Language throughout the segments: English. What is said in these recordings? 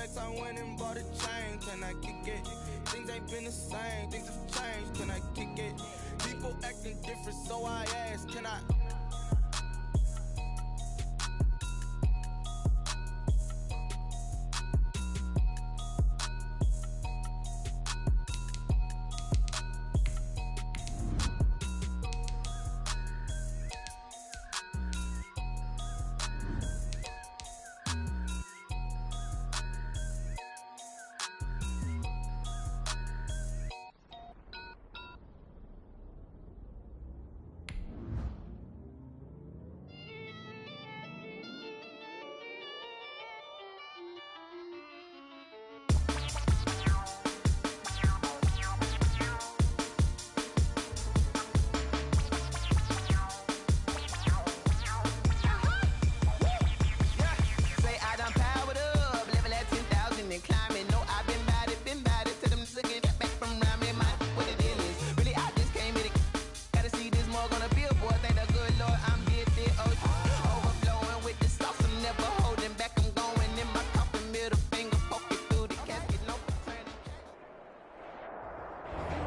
Twice I went and bought a chain, can I kick it? Things ain't been the same, things have changed, can I kick it? People acting different, so I ask, can I?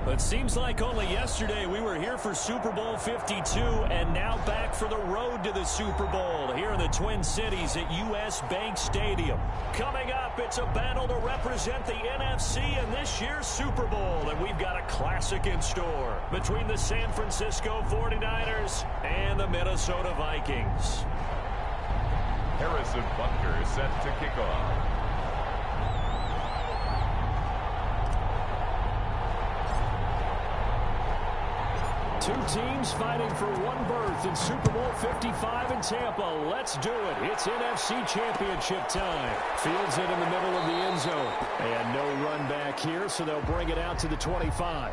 It seems like only yesterday we were here for Super Bowl 52, and now back for the road to the Super Bowl here in the Twin Cities at US Bank Stadium. Coming up, it's a battle to represent the NFC in this year's Super Bowl, and we've got a classic in store between the San Francisco 49ers and the Minnesota Vikings. Harrison Butker is set to kick off. Two teams fighting for one berth in Super Bowl 55 in Tampa. Let's do it. It's NFC Championship time. Fields it in the middle of the end zone. And no run back here, so they'll bring it out to the 25.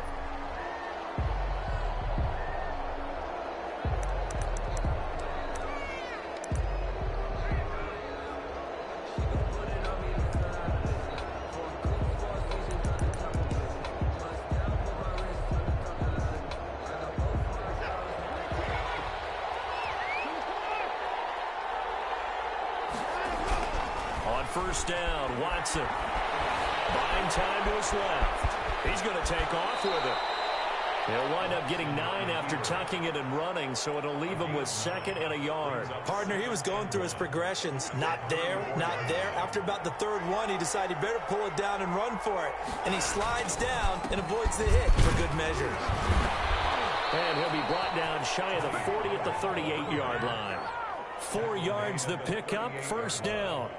First down, Watson. Buying time to his left. He's going to take off with it. He'll wind up getting 9 after tucking it and running, so it'll leave him with 2nd and a yard. Partner, he was going through his progressions. Not there, not there. After about the 3rd one, he decided he better pull it down and run for it. And he slides down and avoids the hit for good measure. And he'll be brought down shy of the 40 at the 38-yard line. 4 yards the pickup, first down.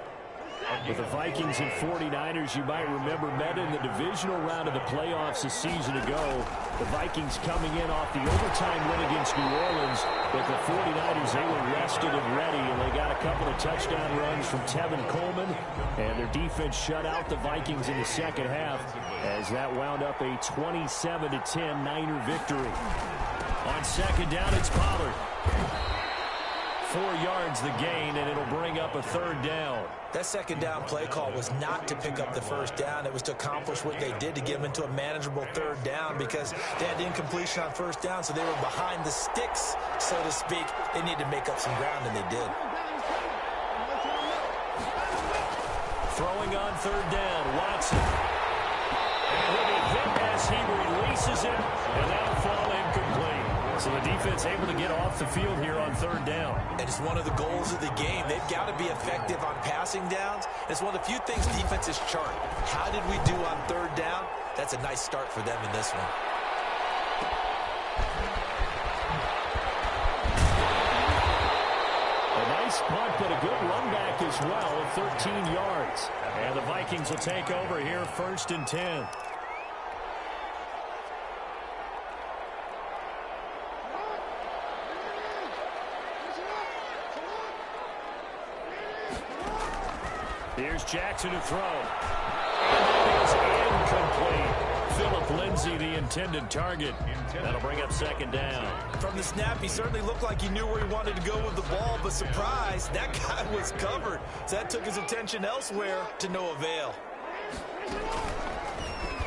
With the Vikings and 49ers, you might remember, met in the divisional round of the playoffs a season ago. The Vikings coming in off the overtime win against New Orleans. But the 49ers, they were rested and ready, and they got a couple of touchdown runs from Tevin Coleman. And their defense shut out the Vikings in the second half as that wound up a 27-10 Niner victory. On second down, it's Pollard. 4 yards the gain, and it'll bring up a 3rd down. That second down play call was not to pick up the first down. It was to accomplish what they did to get them into a manageable 3rd down because they had incompletion on first down, so they were behind the sticks, so to speak. They needed to make up some ground, and they did. Throwing on 3rd down, Watson. And he'll be hit as he releases it, and that'll fall incomplete. So the defense able to get off the field here on 3rd down. And it's one of the goals of the game. They've got to be effective on passing downs. It's one of the few things defenses chart. How did we do on 3rd down? That's a nice start for them in this one. A nice punt, but a good run back as well of 13 yards. And the Vikings will take over here, 1st and 10. Here's Jackson to throw. And that is incomplete. Phillip Lindsay, the intended target. That'll bring up 2nd down. From the snap, he certainly looked like he knew where he wanted to go with the ball, but surprise, that guy was covered. So that took his attention elsewhere to no avail.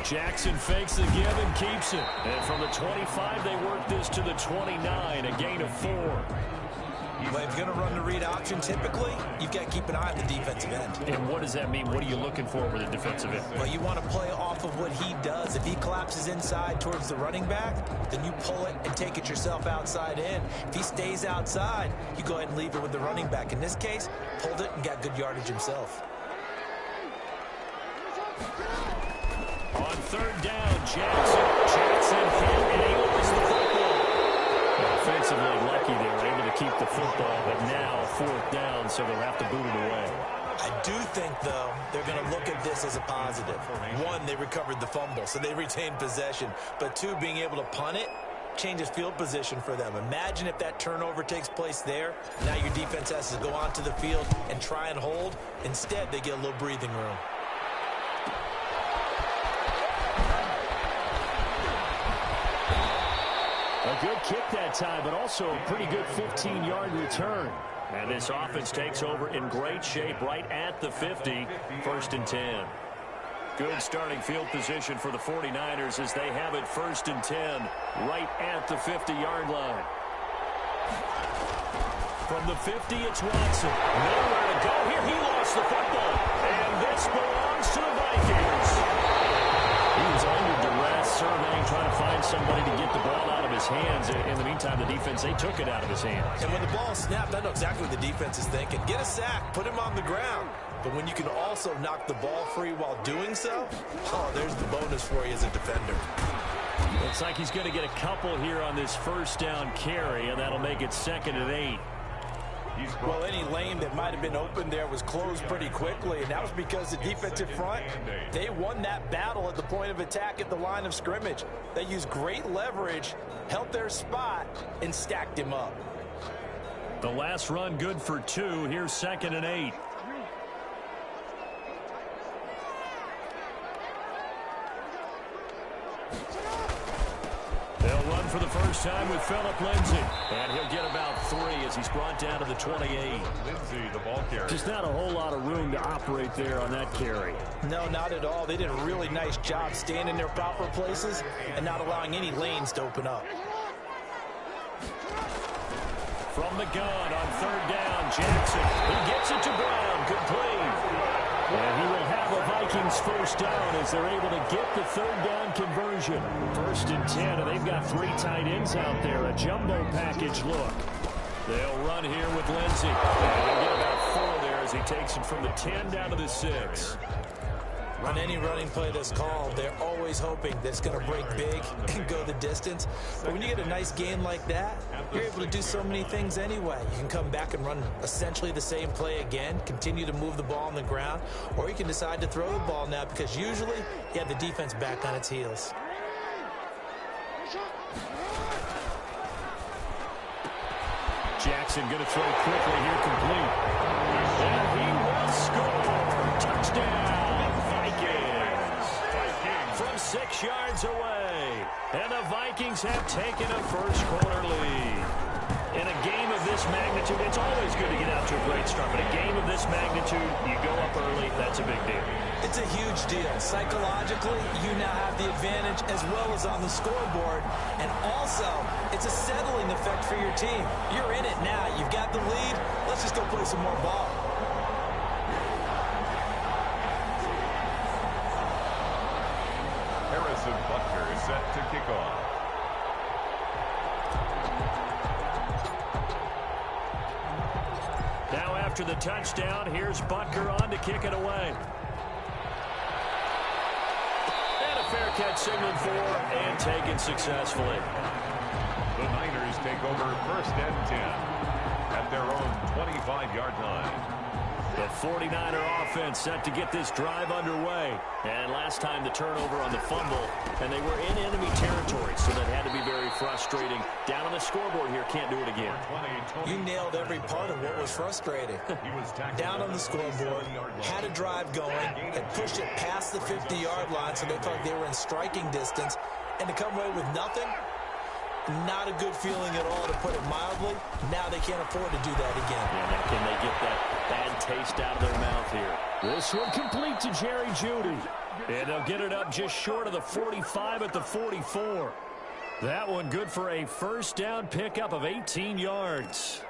Jackson fakes the give and keeps it. And from the 25, they work this to the 29, a gain of 4. Well, if you're going to run the read option, typically, you've got to keep an eye on the defensive end. And what does that mean? What are you looking for with a defensive end? Well, you want to play off of what he does. If he collapses inside towards the running back, then you pull it and take it yourself outside in. If he stays outside, you go ahead and leave it with the running back. In this case, pulled it and got good yardage himself. On third down, Jackson hit, and he lost the football. Offensively lucky they were able to keep the football, but now fourth down, so they'll have to boot it away. I do think, though, they're going to look at this as a positive. One, they recovered the fumble, so they retained possession. But two, being able to punt it changes field position for them. Imagine if that turnover takes place there. Now your defense has to go onto the field and try and hold. Instead, they get a little breathing room. A good kick that time, but also a pretty good 15-yard return. And this offense takes over in great shape right at the 50, 1st and 10. Good starting field position for the 49ers as they have it 1st and 10 right at the 50-yard line. From the 50, it's Watson. Nowhere to go here. He lost the football. And this belongs to the Vikings. He was under duress, surveying, trying to find somebody to get the ball out of his hands. In the meantime, the defense, they took it out of his hands. And when the ball is snapped, I know exactly what the defense is thinking. Get a sack, put him on the ground. But when you can also knock the ball free while doing so, oh, there's the bonus for you as a defender. Looks like he's going to get a couple here on this first down carry, and that'll make it 2nd and 8. Well, any lane that might have been open there was closed pretty quickly, and that was because the defensive front, they won that battle at the point of attack at the line of scrimmage. They used great leverage, held their spot, and stacked him up. The last run good for 2. Here's 2nd and 8. They'll run for the first time with Phillip Lindsay. And he'll get about 3 as he's brought down to the 28. Lindsay, the ball carrier. Just not a whole lot of room to operate there on that carry. No, not at all. They did a really nice job staying in their proper places and not allowing any lanes to open up. From the gun on third down, Jackson. He gets it to Brown. Complete. And he will have a Vikings first down as they're able to get the third down conversion. 1st and 10, and they've got 3 tight ends out there. A jumbo package look. They'll run here with Lindsay. And they'll get about 4 there as he takes it from the 10 down to the 6. On any running play that's called, they're always hoping that it's going to break big and go the distance. But when you get a nice gain like that, you're able to do so many things anyway. You can come back and run essentially the same play again, continue to move the ball on the ground, or you can decide to throw the ball now because usually you have the defense back on its heels. Jackson going to throw quickly here, complete. And he will score. Touchdown. 6 yards away, and the Vikings have taken a first-quarter lead. In a game of this magnitude, it's always good to get out to a great start, but a game of this magnitude, you go up early, that's a big deal. It's a huge deal. Psychologically, you now have the advantage as well as on the scoreboard, and also, it's a settling effect for your team. You're in it now. You've got the lead. Let's just go play some more ball. Butker is set to kick off. Now after the touchdown, here's Butker on to kick it away. And a fair catch signaled for and taken successfully. The Niners take over 1st and 10 at their own 25-yard line. The 49er offense set to get this drive underway. And last time the turnover on the fumble, and they were in enemy territory, so that had to be very frustrating. Down on the scoreboard here, can't do it again. You nailed every part of what was frustrating. Down on the scoreboard, had a drive going, had pushed it past the 50-yard line, so they felt like they were in striking distance, and to come away with nothing, not a good feeling at all, to put it mildly. Now they can't afford to do that again. Yeah, now can they get that bad taste out of their mouth here? This one complete to Jerry Jeudy. And they'll get it up just short of the 45 at the 44. That one good for a first down pickup of 18 yards.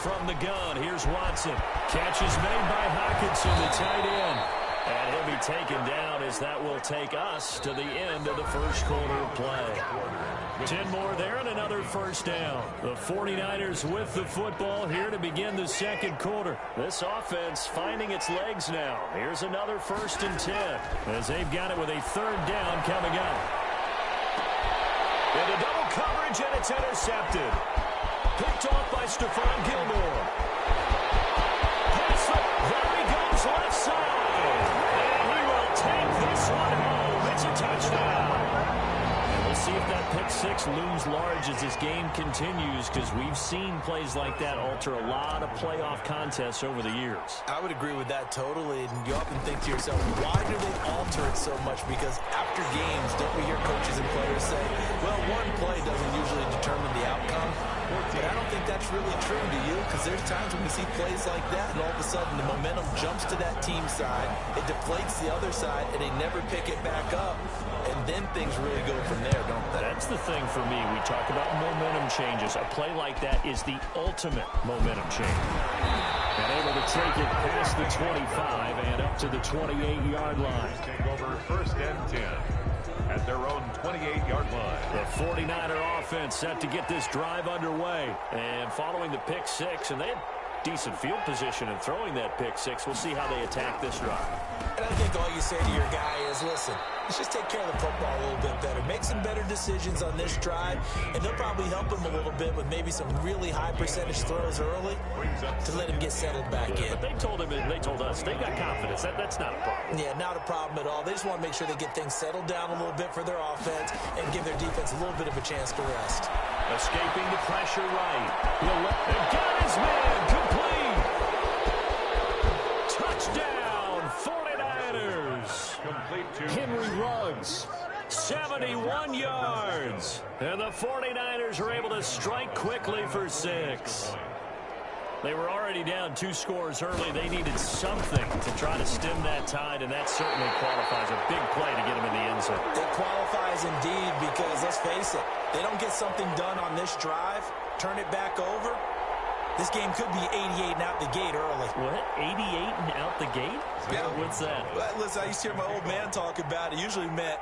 from the gun. Here's Watson. Catch is made by Hockenson, the tight end. And he'll be taken down as that will take us to the end of the first quarter of play. 10 more there and another first down. The 49ers with the football here to begin the second quarter. This offense finding its legs now. Here's another 1st and 10 as they've got it with a 3rd down coming up. Into double coverage, and it's intercepted. Picked off by Stephon Gilmore. There he goes left side. And he will take this one home. It's a touchdown. And we'll see if that pick 6 looms large as this game continues, because we've seen plays like that alter a lot of playoff contests over the years. I would agree with that totally. And you often think to yourself, why do they alter it so much? Because after games, don't we hear coaches and players say, well, one play doesn't usually determine the outcome? But I don't think that's really true, do you? Because there's times when we see plays like that, and all of a sudden the momentum jumps to that team side, it deflates the other side, and they never pick it back up. And then things really go from there, don't they? That's the thing for me. We talk about momentum changes. A play like that is the ultimate momentum change. And able to take it past the 25 and up to the 28-yard line. Take over 1st and 10 at their own 28-yard line. The 49er offense set to get this drive underway. And following the pick 6, and they had decent field position in throwing that pick 6. We'll see how they attack this drive. And I think all you say to your guy is, listen, let's just take care of the football a little bit better. Make some better decisions on this drive, and they'll probably help him a little bit with maybe some really high percentage throws early to let him get settled back in. But they told us they got confidence. That's not a problem. Yeah, not a problem at all. They just want to make sure they get things settled down a little bit for their offense and give their defense a little bit of a chance to rest. Escaping the pressure right. And got his man complete. Touchdown, 49ers. Complete to Henry Ruggs, 71 yards. And the 49ers are able to strike quickly for 6. They were already down 2 scores early. They needed something to try to stem that tide, and that certainly qualifies. A big play to get them in the end zone. It qualifies indeed, because let's face it, they don't get something done on this drive, turn it back over, this game could be 88 and out the gate early. What? 88 and out the gate? Yeah. What's that? Well, listen, I used to hear my old man talk about it. Usually meant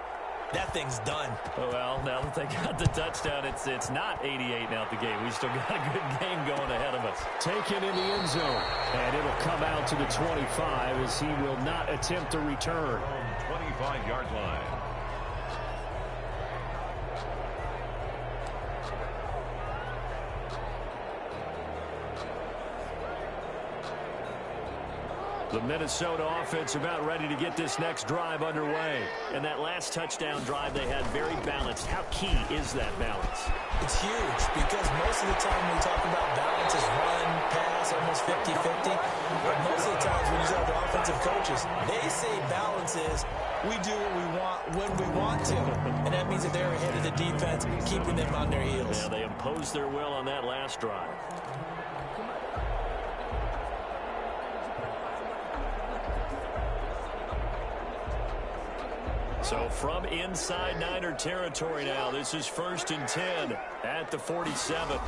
that thing's done. Well, now that they got the touchdown, it's not 88 and out the gate. We still got a good game going ahead of us. Taken in the end zone, and it'll come out to the 25 as he will not attempt to return. 25-yard line. The Minnesota offense about ready to get this next drive underway. And that last touchdown drive they had very balanced. How key is that balance? It's huge, because most of the time when we talk about balance is run, pass, almost 50-50. But most of the times when you talk to offensive coaches, they say balance is we do what we want when we want to. And that means that they're ahead of the defense, keeping them on their heels. Yeah, they imposed their will on that last drive. So from inside Niner territory now, this is 1st and 10 at the 47.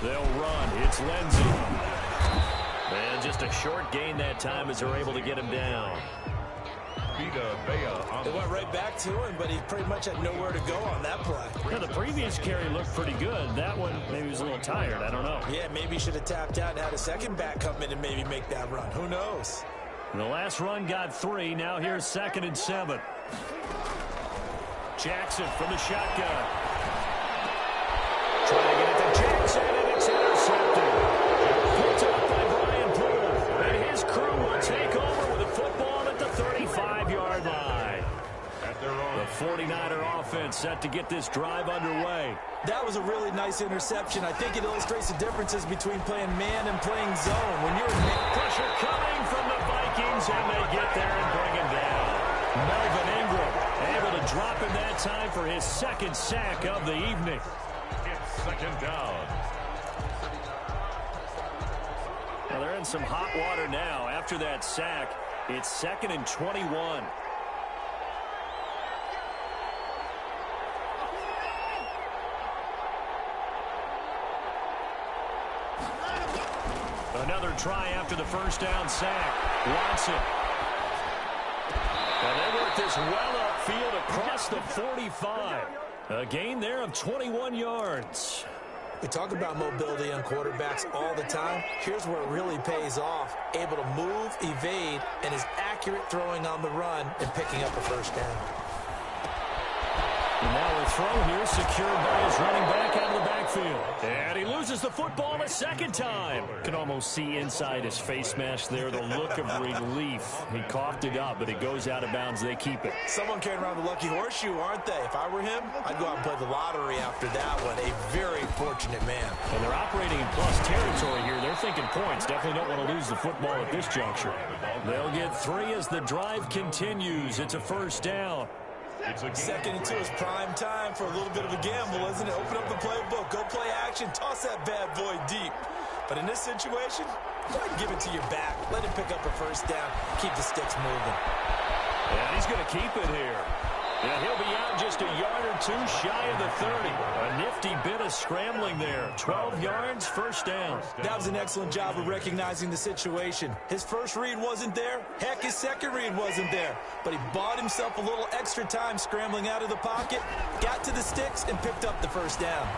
They'll run. It's Lindsey. And just a short gain that time as they're able to get him down. They went right back to him, but he pretty much had nowhere to go on that play. Yeah, the previous carry looked pretty good. That one, maybe he was a little tired. I don't know. Yeah, maybe he should have tapped out and had a second back come in and maybe make that run. Who knows? The last run got 3. Now here's 2nd and 7. Jackson from the shotgun. Trying to get it to Jackson, and it's intercepted. Picked up by Brian Poole. And his crew will take over with the football at the 35-yard line. The 49er offense set to get this drive underway. That was a really nice interception. I think it illustrates the differences between playing man and playing zone. When you're in pressure coming from the Vikings, and they get there and bring him down. Melvin Ingram able to drop him that time for his 2nd sack of the evening. It's 2nd down. Now they're in some hot water now. After that sack, it's 2nd and 21. Another try after the first down sack. Watson. And they work this well upfield across the 45. A gain there of 21 yards. We talk about mobility on quarterbacks all the time. Here's where it really pays off. Able to move, evade, and is accurate throwing on the run and picking up a first down. And now a throw here secured by his running back out of the backfield. And he loses the football a second time. Can almost see inside his face mask there the look of relief. He coughed it up, but it goes out of bounds. They keep it. Someone carrying around the lucky horseshoe, aren't they? If I were him, I'd go out and play the lottery after that one. A very fortunate man. And they're operating in plus territory here. They're thinking points. Definitely don't want to lose the football at this juncture. They'll get 3 as the drive continues. It's a first down. Second and 2 is prime time for a little bit of a gamble, isn't it? Open up the playbook, go play action, toss that bad boy deep. But in this situation, go ahead and give it to your back. Let him pick up a first down, keep the sticks moving. And he's going to keep it here. And he'll be out just a yard or 2 shy of the 30. A nifty bit of scrambling there. 12 yards, first down. That was an excellent job of recognizing the situation. His first read wasn't there. Heck, his second read wasn't there. But he bought himself a little extra time scrambling out of the pocket, got to the sticks, and picked up the first down.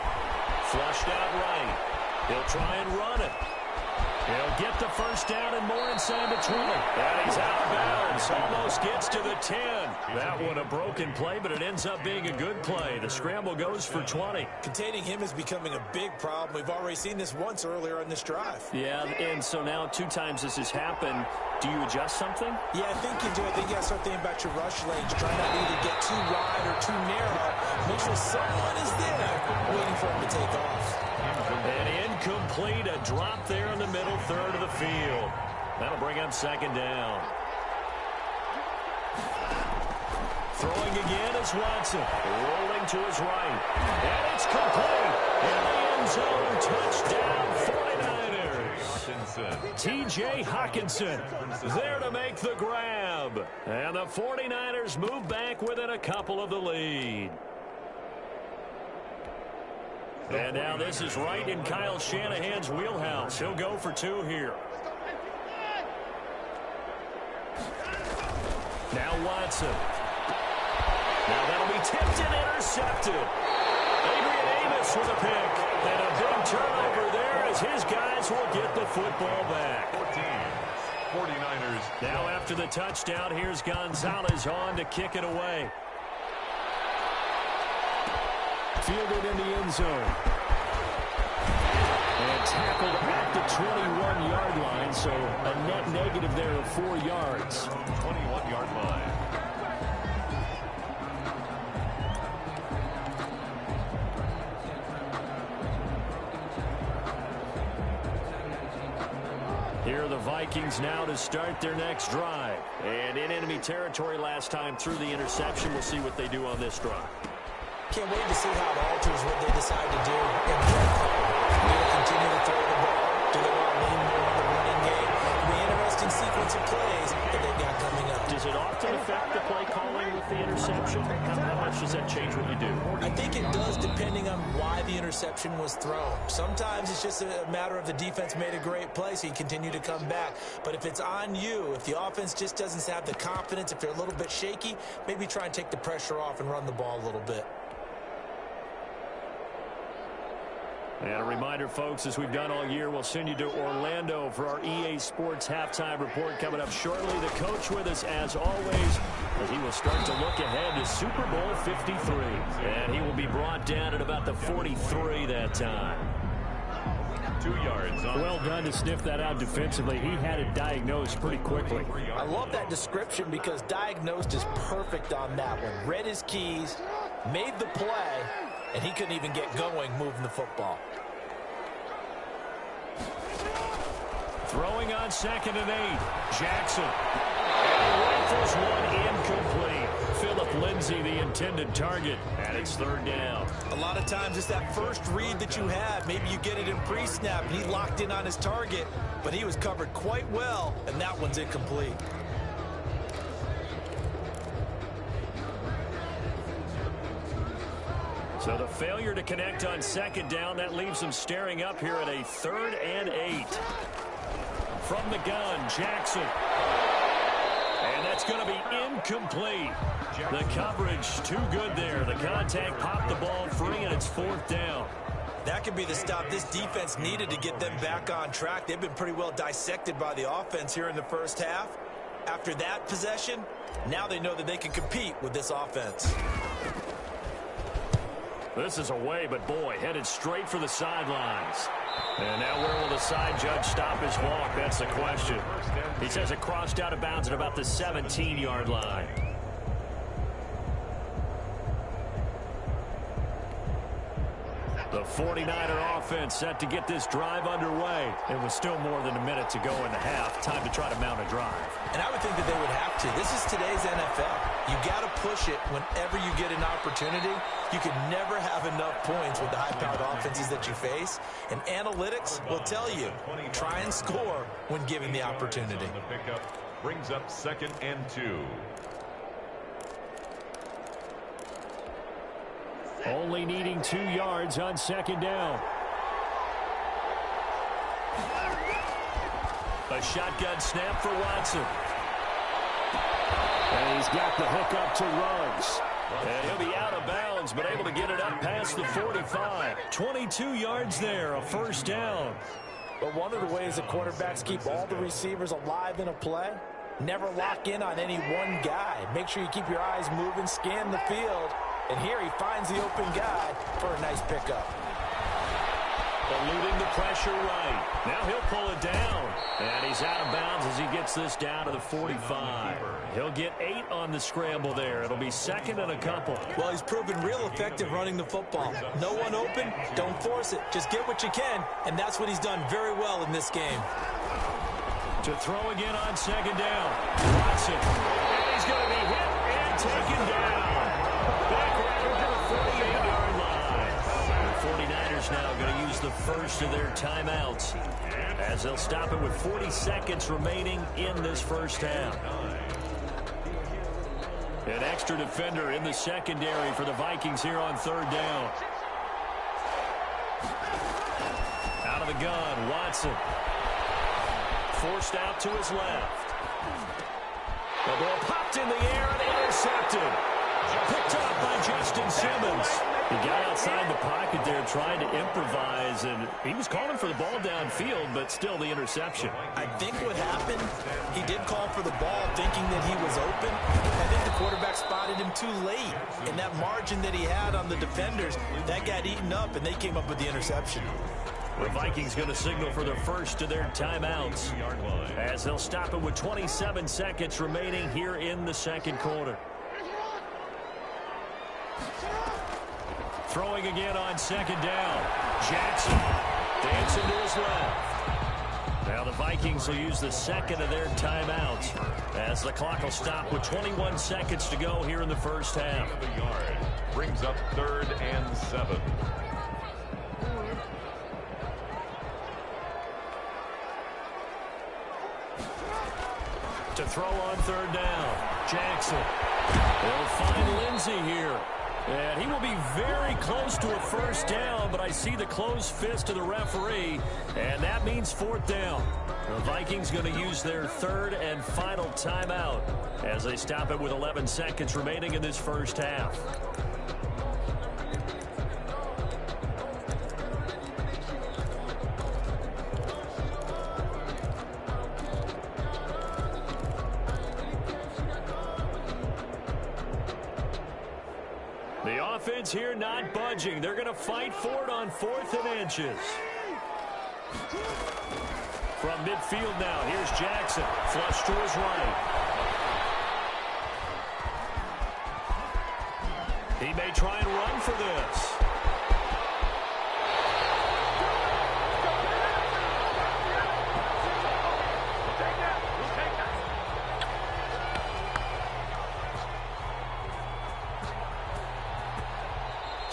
Flushed out right. He'll try and run it. He'll get the first down and more inside the 20. And he's out of bounds. Almost gets to the 10. That one a broken play, but it ends up being a good play. The scramble goes for 20. Containing him is becoming a big problem. We've already seen this once earlier in this drive. Yeah, and so now 2 times this has happened. Do you adjust something? Yeah, I think you do. I think you got to start thinking about your rush lanes. Try not to either get too wide or too narrow. Make sure someone is there waiting for him to take off. And incomplete, a drop there in the middle third of the field. That'll bring up second down. Throwing again is Watson. Rolling to his right. And it's complete. In the end zone, touchdown 49ers. T.J. Hawkinson there to make the grab. And the 49ers move back within a couple of the lead. And now this is right in Kyle Shanahan's wheelhouse. He'll go for 2 here. Now Watson. Now that'll be tipped and intercepted. Adrian Amos with a pick. And a big turnover there as his guys will get the football back. 49ers. Now after the touchdown, here's Gonzalez on to kick it away. Fielded in the end zone. And tackled at the 21-yard line, so a net negative there of 4 yards. 21-yard line. Here are the Vikings now to start their next drive. And in enemy territory last time through the interception. We'll see what they do on this drive. Can't wait to see how it alters what they decide to do in the play call. Do they continue to throw the ball? Do they want to lean more on the running game? It'll be an interesting sequence of plays that they've got coming up. Does it often affect the play calling with the interception? How much does that change what you do? I think it does, depending on why the interception was thrown. Sometimes it's just a matter of the defense made a great play, so you continue to come back. But if it's on you, if the offense just doesn't have the confidence, if they're a little bit shaky, maybe try and take the pressure off and run the ball a little bit. And a reminder, folks, as we've done all year, we'll send you to Orlando for our EA Sports halftime report coming up shortly. The coach with us, as always, as he will start to look ahead to Super Bowl 53. And he will be brought down at about the 43 that time. 2 yards. Well done to sniff that out defensively. He had it diagnosed pretty quickly. I love that description because diagnosed is perfect on that one. Read his keys, made the play, and he couldn't even get going moving the football. Throwing on 2nd and 8. Jackson. And rifles one incomplete. Philip Lindsay, the intended target, and it's 3rd down. A lot of times it's that first read that you have. Maybe you get it in pre-snap, and he locked in on his target, but he was covered quite well, and that one's incomplete. So the failure to connect on 2nd down, that leaves them staring up here at a 3rd and 8. From the gun, Jackson. And that's going to be incomplete. The coverage too good there. The contact popped the ball free, and it's 4th down. That could be the stop this defense needed to get them back on track. They've been pretty well dissected by the offense here in the first half. After that possession, now they know that they can compete with this offense. This is away, but boy, headed straight for the sidelines. And now where will the side judge stop his walk? That's the question. He says it crossed out of bounds at about the 17-yard line. The 49er offense set to get this drive underway. It was still more than a minute to go in the half. Time to try to mount a drive. And I would think that they would have to. This is today's NFL. You got to push it whenever you get an opportunity. You can never have enough points with the high-powered offenses that you face. And analytics will tell you, try and score when given the opportunity. The pickup brings up 2nd and 2. Only needing 2 yards on 2nd down. A shotgun snap for Watson. And he's got the hook up to Ruggs. And he'll be out of bounds, but able to get it up past the 45. 22 yards there, a 1st down. But one of the ways that quarterbacks keep all the receivers alive in a play, never lock in on any one guy. Make sure you keep your eyes moving, scan the field. And here he finds the open guy for a nice pickup. Eluding the pressure right. Now he'll pull it down. And he's out of bounds as he gets this down to the 45. He'll get 8 on the scramble there. It'll be 2nd and a couple. Well, he's proven real effective running the football. No one open, don't force it. Just get what you can, and that's what he's done very well in this game. To throw again on 2nd down. Watson. And he's going to be hit and taken down. Back right over the 48-yard line. The 49ers now going to use the first of their timeouts as they'll stop it with 40 seconds remaining in this first half. An extra defender in the secondary for the Vikings here on 3rd down. Out of the gun, Watson. Forced out to his left. The ball popped in the air and intercepted. Picked up by Justin Simmons. He got outside the pocket there trying to improvise, and he was calling for the ball downfield, but still the interception. I think what happened, he did call for the ball thinking that he was open. I think the quarterback spotted him too late, and that margin that he had on the defenders, that got eaten up, and they came up with the interception. The Vikings going to signal for the first of their timeouts as they'll stop it with 27 seconds remaining here in the 2nd quarter. Throwing again on 2nd down. Jackson dancing to his left. Now the Vikings will use the 2nd of their timeouts as the clock will stop with 21 seconds to go here in the first half. The yard brings up 3rd and 7. To throw on 3rd down. Jackson. They'll find Lindsey here. And he will be very close to a first down, but I see the closed fist of the referee, and that means 4th down. The Vikings going to use their 3rd and final timeout as they stop it with 11 seconds remaining in this first half. The offense here not budging. They're going to fight for it on 4th and inches. From midfield now, here's Jackson. Flush to his right. He may try and run for this.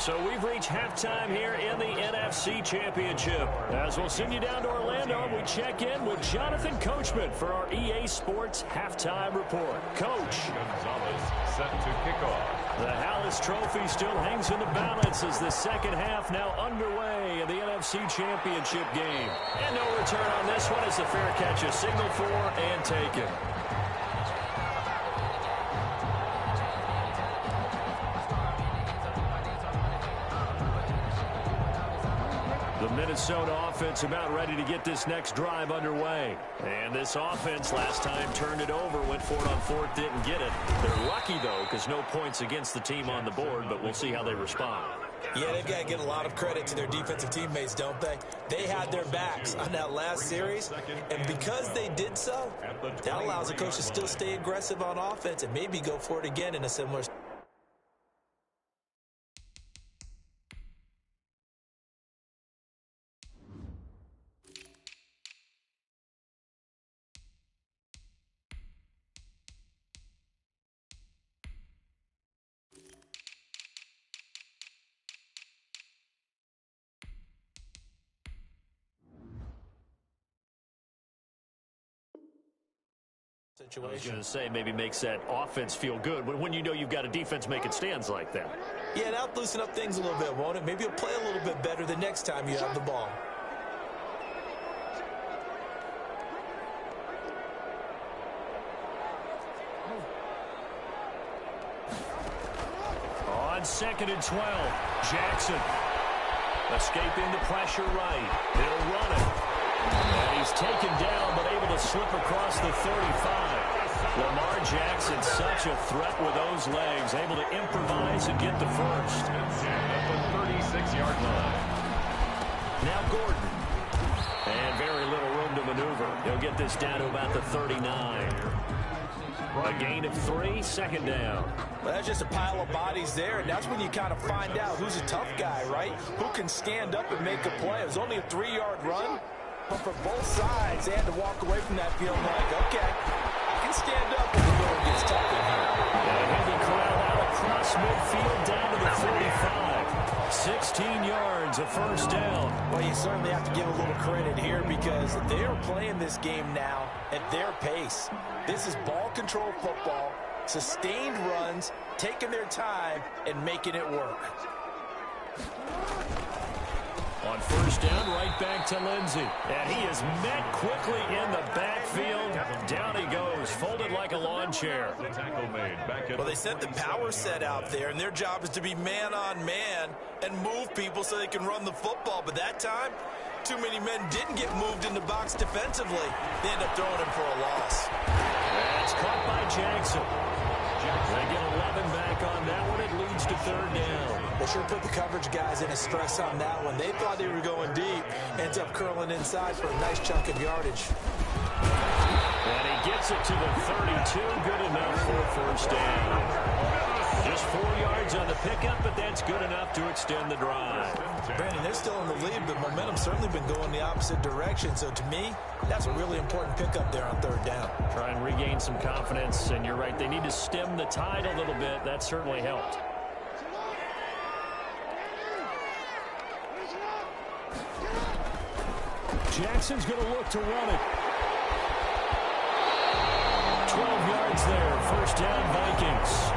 So we've reached halftime here in the NFC Championship. As we'll send you down to Orlando, we check in with Jonathan Coachman for our EA Sports Halftime Report. Coach. Gonzalez set to kick off. The Hallis Trophy still hangs in the balance as the second half now underway in the NFC Championship game. And no return on this one as the fair catch is signaled for and taken. The Minnesota offense about ready to get this next drive underway. And this offense last time turned it over, went for it on fourth, didn't get it. They're lucky, though, because no points against the team on the board, but we'll see how they respond. Yeah, they've got to give a lot of credit to their defensive teammates, don't they? They had their backs on that last series, and because they did so, that allows the coach to still stay aggressive on offense and maybe go for it again in a similar I was going to say maybe makes that offense feel good, but when you know you've got a defense making stands like that. Yeah, that'll loosen up things a little bit, won't it? Maybe you'll play a little bit better the next time you have the ball. On 2nd and 12, Jackson escaping the pressure right. He'll run it. And he's taken down, but able to slip across the 35. Lamar Jackson, such a threat with those legs, able to improvise and get the first. At the 36-yard line. Now Gordon. And very little room to maneuver. He'll get this down to about the 39. A gain of 3, second down. Well, that's just a pile of bodies there, and that's when you kind of find out who's a tough guy, right? Who can stand up and make a play. It was only a 3-yard run. But for both sides, they had to walk away from that feeling like, okay, I can stand up when the road gets tough in here. And he'll be corralled out across midfield down to the 45. 16 yards, a first down. Well, you certainly have to give a little credit here because they are playing this game now at their pace. This is ball control football, sustained runs, taking their time, and making it work. On first down, right back to Lindsey. And he is met quickly in the backfield. Down he goes, folded like a lawn chair. The tackle made. Well, they sent the power set out there, and their job is to be man-on-man and move people so they can run the football. But that time, too many men didn't get moved in the box defensively. They end up throwing him for a loss. That's caught by Jackson. They get 11 back on that one. It leads to third down. They sure put the coverage guys in a stress on that one. They thought they were going deep. Ends up curling inside for a nice chunk of yardage. And he gets it to the 32. Good enough for a first down. Just 4 yards on the pickup, but that's good enough to extend the drive. Brandon, they're still in the lead, but momentum's certainly been going the opposite direction. So to me, that's a really important pickup there on third down. Try and regain some confidence, and you're right. They need to stem the tide a little bit. That certainly helped. Jackson's going to look to run it. 12 yards there. First down, Vikings.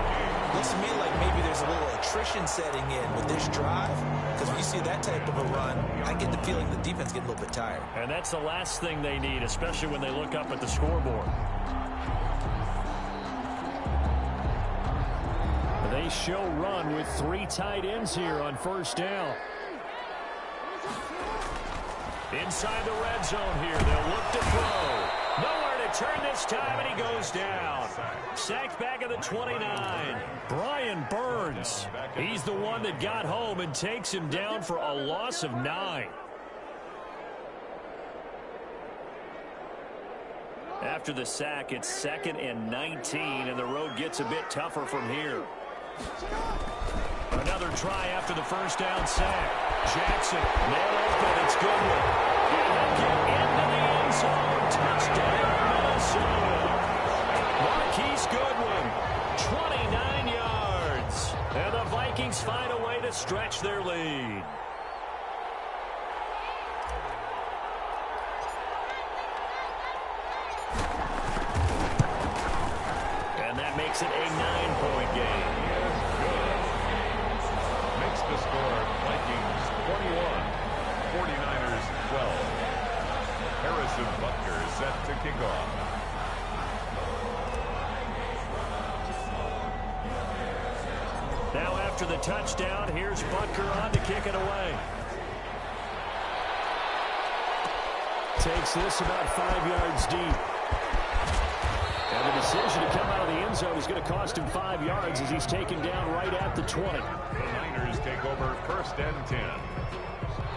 Looks to me like maybe there's a little attrition setting in with this drive. Because when you see that type of a run, I get the feeling the defense gets a little bit tired. And that's the last thing they need, especially when they look up at the scoreboard. They show run with 3 tight ends here on first down. Inside the red zone here. They'll look to throw. Nowhere to turn this time, and he goes down. Sacked back at the 29. Brian Burns. He's the one that got home and takes him down for a loss of 9. After the sack, it's 2nd and 19, and the road gets a bit tougher from here. Another try after the first down sack. Jackson, man open, it's Goodwin. And he'll get into the end zone. Touchdown, Minnesota. Marquise Goodwin, 29 yards. And the Vikings find a way to stretch their lead. And that makes it a 9-point game. Makes the score Vikings 21, 49ers 12. Harrison Butker set to kick off. Now after the touchdown, here's Butker on to kick it away. Takes this about 5 yards deep. And the decision to come out of the end zone is going to cost him 5 yards as he's taken down right at the 20. The Niners take over 1st and 10.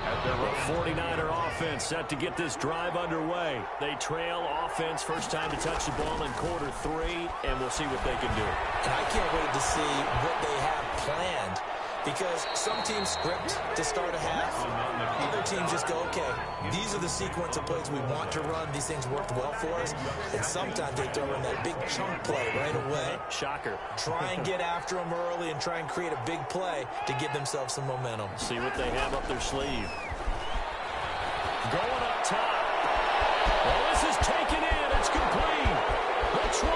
At their The 49er offense set to get this drive underway. They trail offense, first time to touch the ball in quarter 3, and we'll see what they can do. And I can't wait to see what they have planned, because some teams script to start a half. Other teams just go, okay, these are the sequence of plays we want to run. These things worked well for us. And sometimes they throw in that big chunk play right away. Shocker. Try and get after them early and try and create a big play to give themselves some momentum. See what they have up their sleeve. Going up top. Well, this is taken in. It's complete. The 20,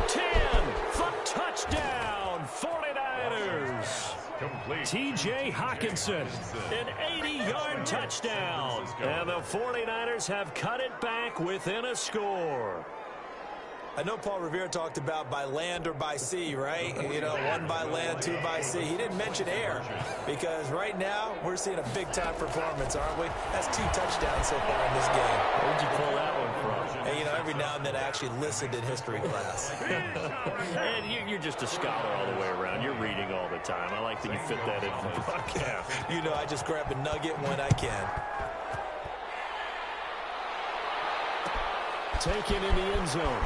10, for touchdown, 49ers. complete. T.J. Hawkinson, an 80-yard touchdown. And the 49ers have cut it back within a score. I know Paul Revere talked about by land or by sea, right? You know, 1 by land, 2 by sea. He didn't mention air, because right now we're seeing a big-time performance, aren't we? That's 2 touchdowns so far in this game. Where'd you pull that one from? And, you know, every now and then I actually listened in history class. And you're just a scholar all the way around. You're reading all the time. I like that you fit that in for the broadcast. You know, I just grab a nugget when I can. Taken in the end zone.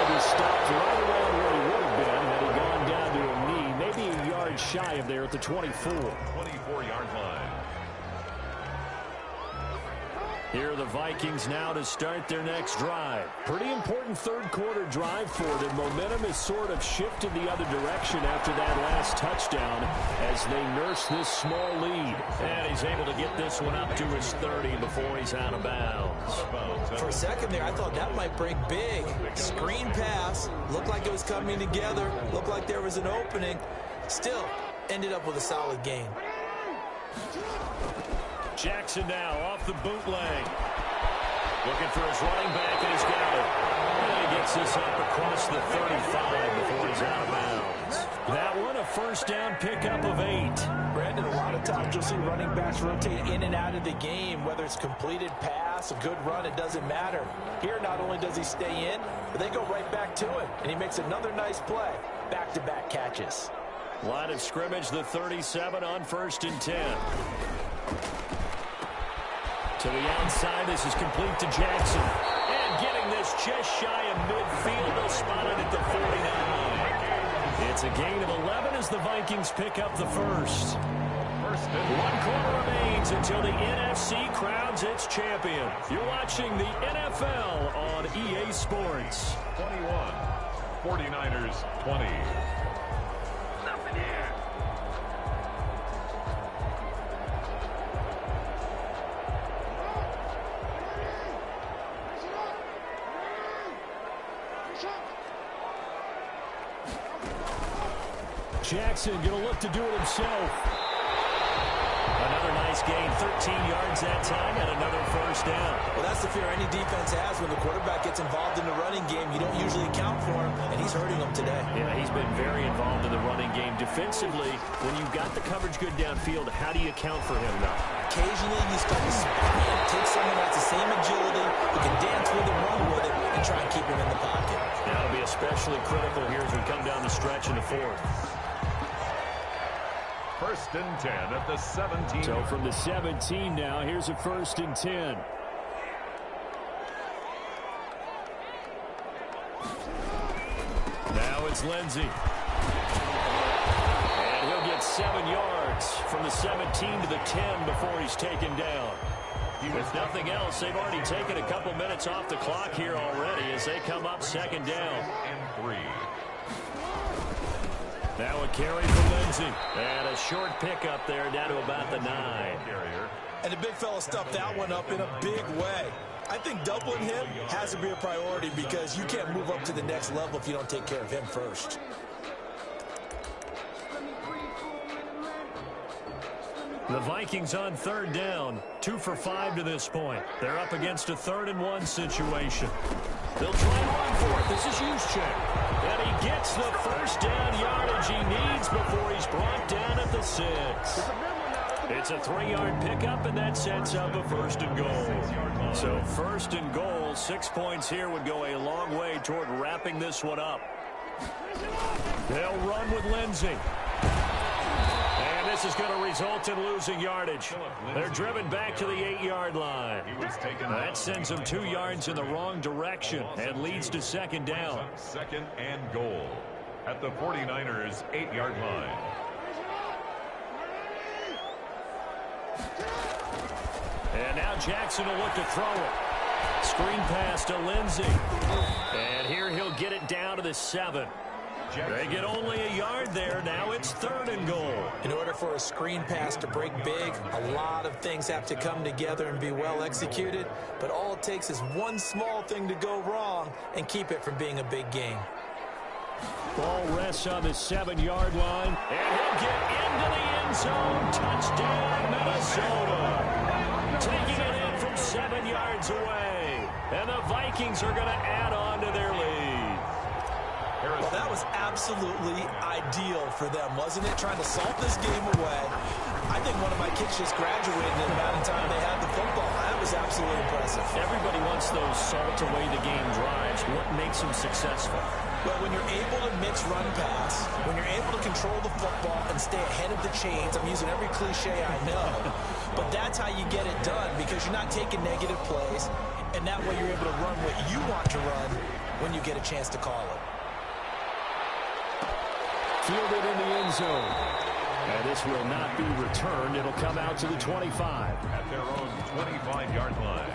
He stopped right around where he would have been had he gone down to a knee, maybe a yard shy of there at the 24. 24-yard line. Here are the Vikings now to start their next drive. Pretty important third-quarter drive for them. Momentum has sort of shifted the other direction after that last touchdown as they nurse this small lead. And he's able to get this one up to his 30 before he's out of bounds. For a second there, I thought that might break big. Screen pass. Looked like it was coming together. Looked like there was an opening. Still, ended up with a solid gain. Jackson now off the bootleg. Looking for his running back, and he's got it. And he gets this up across the 35 before he's out of bounds. That one, a first down pickup of 8. Brandon, a lot of times you'll see running backs rotate in and out of the game, whether it's completed pass, a good run, it doesn't matter. Here, not only does he stay in, but they go right back to him, and he makes another nice play. Back-to-back catches. Line of scrimmage, the 37 on 1st and 10. To the outside, this is complete to Jackson. And getting this just shy of midfield, they'll spot it at the 49. It's a gain of 11 as the Vikings pick up the first. 1 quarter remains until the NFC crowns its champion. You're watching the NFL on EA Sports. 21, 49ers 20. Jackson going to look to do it himself. Another nice gain, 13 yards that time, and another first down. Well, that's the fear any defense has when the quarterback gets involved in the running game. You don't usually account for him, and he's hurting them today. Yeah, he's been very involved in the running game. Defensively, when you've got the coverage good downfield, how do you account for him now? Occasionally, you start to spot him. Take someone that's the same agility, who can dance with it, run with it, and try and keep him in the pocket. That'll be especially critical here as we come down the stretch in the fourth. 1st and 10 at the 17. So from the 17 now, here's a 1st and 10. Now it's Lindsey. And he'll get 7 yards from the 17 to the 10 before he's taken down. If nothing else, they've already taken a couple minutes off the clock here already as they come up 2nd down. And 3. Now a carry for Lindsey. And a short pickup there down to about the 9. And the big fella stuffed that one up in a big way. I think doubling him has to be a priority because you can't move up to the next level if you don't take care of him first. The Vikings on third down, 2 for 5 to this point. They're up against a 3rd and 1 situation. They'll try and run for it. This is Juszczyk. And he gets the first down yardage he needs before he's brought down at the 6. It's a 3-yard pickup, and that sets up a 1st and goal. So 1st and goal, 6 points here would go a long way toward wrapping this one up. They'll run with Lindsey. And this is going to result in losing yardage. They're driven back to the 8-yard line. That sends them 2 yards in the wrong direction and leads to 2nd down. 2nd and goal at the 49ers' 8-yard line. And now Jackson will look to throw it. Screen pass to Lindsey. And here he'll get it down to the 7. They get only a yard there. Now it's 3rd and goal. In order for a screen pass to break big, a lot of things have to come together and be well executed. But all it takes is one small thing to go wrong and keep it from being a big game. Ball rests on the 7-yard line. And he'll get into the end zone. Touchdown, Minnesota. Taking it in from 7 yards away. And the Vikings are going to add on to their lead. Well, that was absolutely ideal for them, wasn't it? Trying to salt this game away. I think one of my kids just graduated in the amount of time they had the football. That was absolutely impressive. Everybody wants those salt away the game drives. What makes them successful? Well, when you're able to mix run pass, when you're able to control the football and stay ahead of the chains, I'm using every cliche I know, but that's how you get it done because you're not taking negative plays, and that way you're able to run what you want to run when you get a chance to call it. Fielded in the end zone. And this will not be returned. It'll come out to the 25. At their own 25-yard line.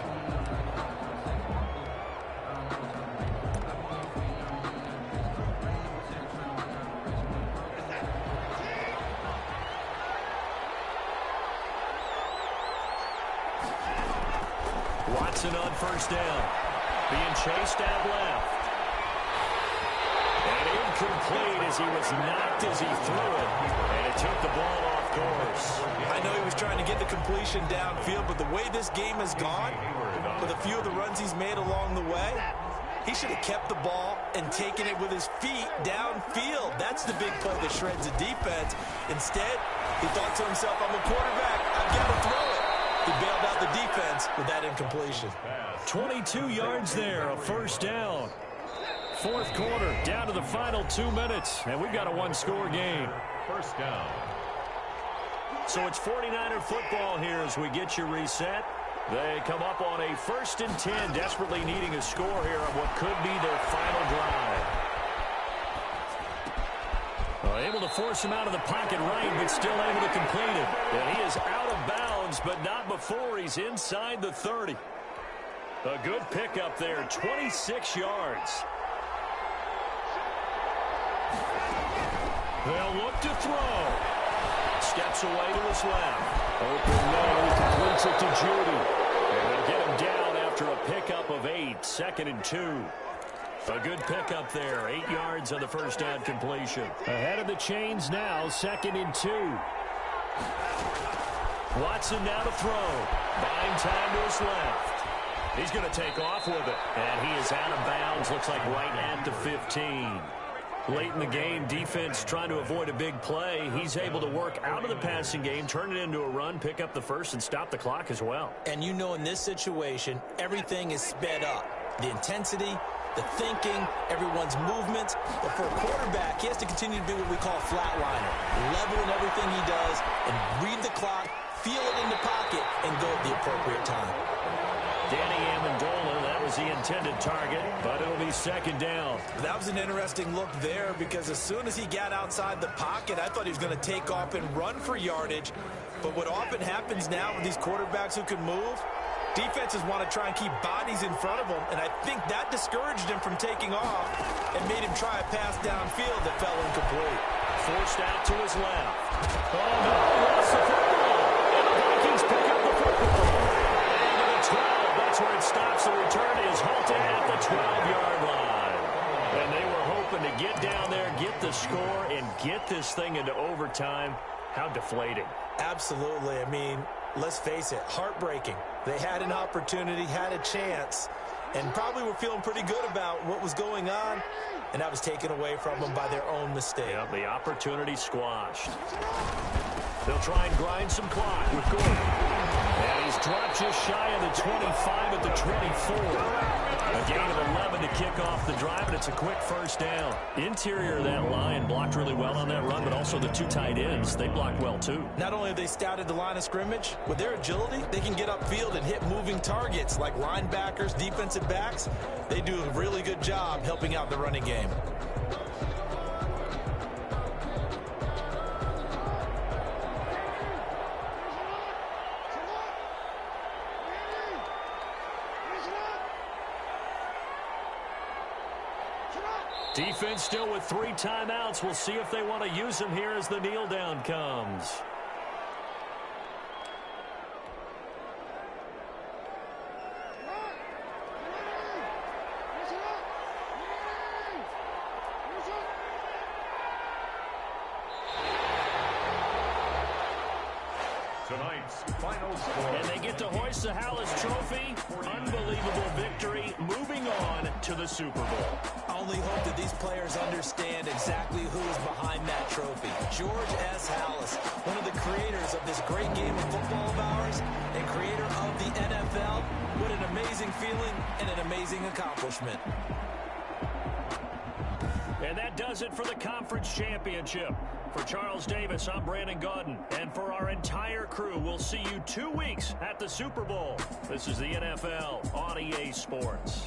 Watson on 1st down. Being chased out left. And incomplete as he was knocked as he threw it. And it took the ball off course. I know he was trying to get the completion downfield, but the way this game has gone, with a few of the runs he's made along the way, he should have kept the ball and taken it with his feet downfield. That's the big play that shreds the defense. Instead, he thought to himself, I'm a quarterback. I've got to throw it. He bailed out the defense with that incompletion. 22 yards there, a 1st down. 4th quarter, down to the final 2 minutes, and we've got a 1-score game. 1st down. So it's 49er football here as we get you reset. They come up on a 1st and 10, desperately needing a score here on what could be their final drive. Able to force him out of the pocket right, but still able to complete it. And he is out of bounds, but not before he's inside the 30. A good pickup there, 26 yards. They'll look to throw. Steps away to his left. Open man, completes it to Judy. And they'll get him down after a pickup of 8, 2nd and 2. A good pickup there, 8 yards on the 1st down completion. Ahead of the chains now, 2nd and 2. Watson now to throw. Buying time to his left. He's going to take off with it. And he is out of bounds, looks like right at the 15. Late in the game, defense trying to avoid a big play. He's able to work out of the passing game, turn it into a run, pick up the 1st, and stop the clock as well. And you know in this situation, everything is sped up. The intensity, the thinking, everyone's movements. But for a quarterback, he has to continue to be what we call a flatliner. Level in everything he does and read the clock, feel it in the pocket, and go at the appropriate time. Danny Amendola, that was the intended target, but it'll be 2nd down. That was an interesting look there because as soon as he got outside the pocket, I thought he was going to take off and run for yardage. But what often happens now with these quarterbacks who can move, defenses want to try and keep bodies in front of them, and I think that discouraged him from taking off and made him try a pass downfield that fell incomplete. Forced out to his left. Oh, no, lost the football. And the Vikings pick up the football. And to the 12. That's where it stops. The return is halted at the 12-yard line. And they were hoping to get down there, get the score, and get this thing into overtime. How deflating. Absolutely. I mean, let's face it, heartbreaking. They had an opportunity, had a chance, and probably were feeling pretty good about what was going on, and that was taken away from them by their own mistake. Yep, the opportunity squashed. They'll try and grind some clock with Gordon. And he's dropped just shy of the 25 at the 24. A gain of 11 to kick off the drive, and it's a quick first down. Interior of that line blocked really well on that run, but also the two tight ends, they blocked well too. Not only have they scouted the line of scrimmage, with their agility, they can get upfield and hit moving targets like linebackers, defensive backs. They do a really good job helping out the running game. Defense still with 3 timeouts. We'll see if they want to use them here as the kneel down comes. Tonight's final score. And they get to hoist the Hallis Trophy. Unbelievable victory. Moving on to the Super Bowl. I only hope that these players understand exactly who is behind that trophy. George S. Hallis, one of the creators of this great game of football of ours and creator of the NFL. What an amazing feeling and an amazing accomplishment. And that does it for the conference championship. For Charles Davis, I'm Brandon Gaudin. And for our entire crew, we'll see you 2 weeks at the Super Bowl. This is the NFL on EA Sports.